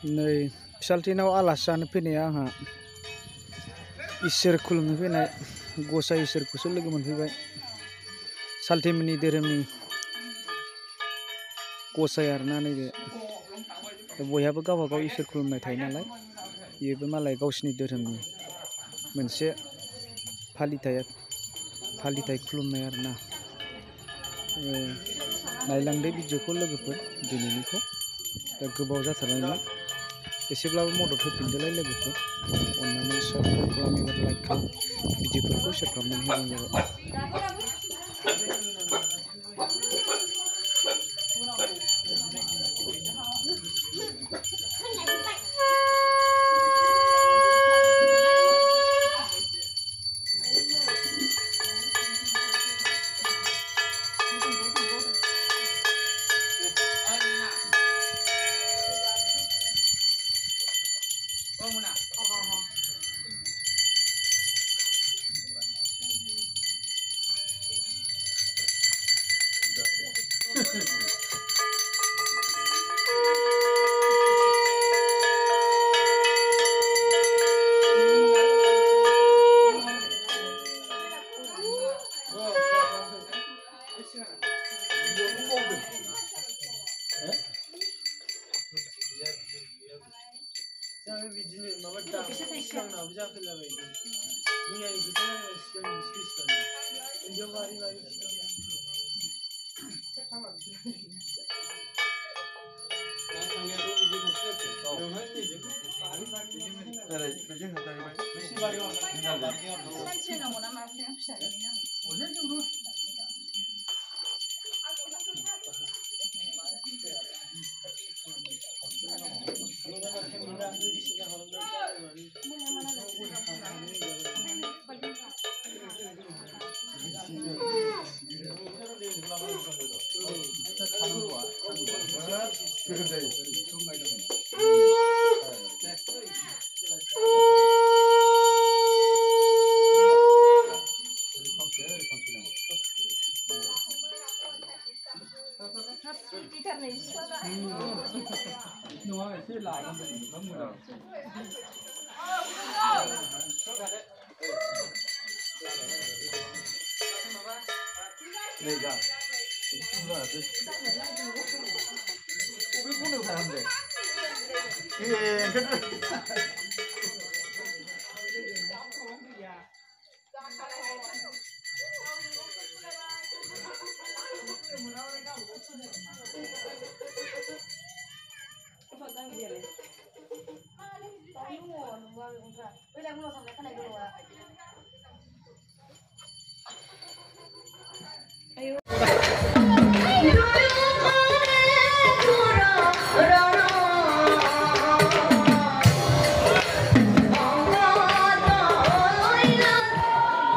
नै फिसालथिनाव आलासि जानो फैनाया आंहा इसोर खुलुमनो फैनाय गसाइ इसोरखौसो लोगो मोनफैबाय। सालथेमोननि धोरोमनि गसाइ आरोना नैबे बयहाबो गावबा गाव इसोर खुलुमनाय थायो नालाय, बेबो मालाय गावसिनि धोरोमनि मोनसे फालिथाय खुलुमनाय आरोना। नायलांदो भिडिअखौ लोगोफोर दिनैनिखौ, दा गोबाव जाथारबायमोन, एसेब्लाबो मदद होफिनदोलाय लोगोफोर, अननानै साबस्क्राइब खालाम एबा लाइक खालाम, भिडिअफोरखौ शेयार खालामनानै होबानो जाबाय।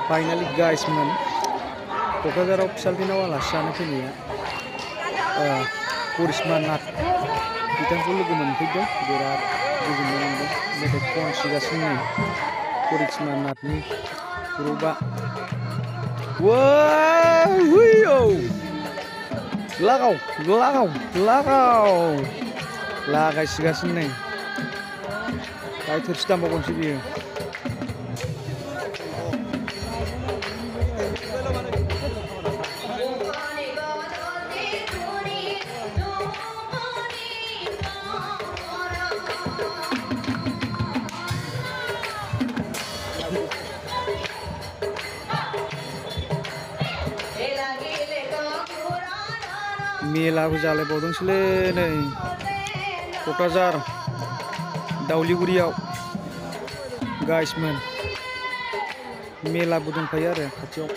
फाइनाली गाइसमोन, क'क्राझाराव फिसालथिनाव आलासि जानो फैनाया करिश्मा नाथ बिथांखौ लोगो मोनफैदों, बिराद गोजोननाय मोनदों। मेथाइ खनसिगासिनो करिश्मा नाथनि ग्रुपआ। लागायसिगासिनो नै, दायो थोरसि दामबावगोनसो बियो। मेलाबो जालायबावदोंसोलै नै क'क्राझार दाउलिगुरियाव गाइसमोन, मेलाबो दंफायो आरो खाथियाव।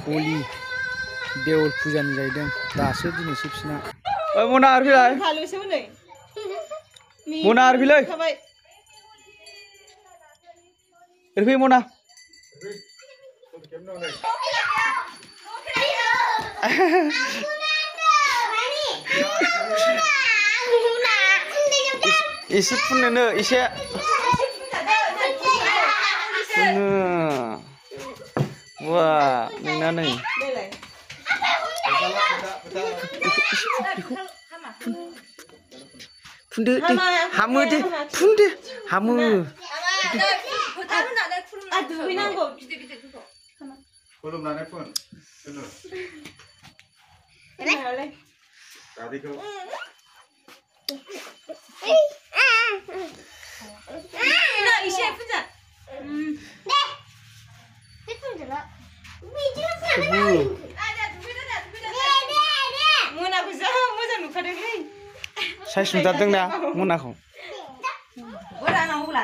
हलि देवल फुजानि जाहैदों, दासो दिनैसो बिसिना। मना आरो फैलाय, मना आरो फैलाय, फै मना। एसे फुननो एसे फुनो, वा नोंना नै फुनदो दे हामो दे फुनदो हामो दुगैनांगौ गिदिर गिदिरखौ खुलुमनानै फुन दादिखौ एसे फुजा मोनाखौ जा मोजां नुखादोंलै साइज नुथारदोंना मोनाखौ बोरानाव होब्ला